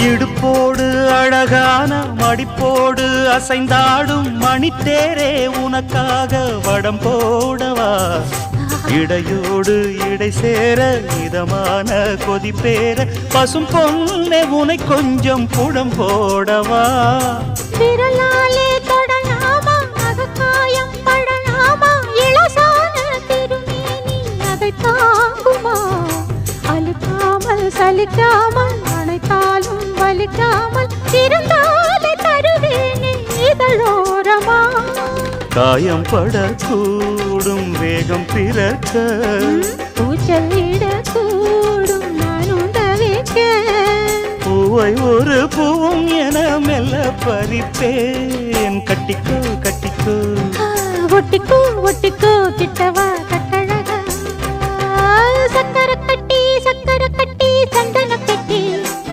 இடுப்போடு அழகான மடிப்போடு அசைந்தாடும் மணித்தேரே உனக்காக வடம் போடவா இடையோடு இடை சேர இதமான கொதிப்பேர பசும் பொன்னே உனை கொஞ்சம் புடம் போடவா விரலாலே தொடலாமா அகக்காயம் படலாமா இளசான திருமேனி அதை தாங்குமா அழுக்காமல் சலிக்காமல் அணைத்தாலும் வலிக்காமல் இருந்தாலே தருவேனே இதழோரமா காயம் படக்கூடும் வேகம் பிறக்க பூச்சலிடக்கூடும் நான் உண்டவிக்க பூவை ஒரு பூவும் என மெல்ல பறிப்பேன் கட்டிக்கோ கட்டிக்கோ ஒட்டிக்கோ ஒட்டிக்கோ கிட்டவா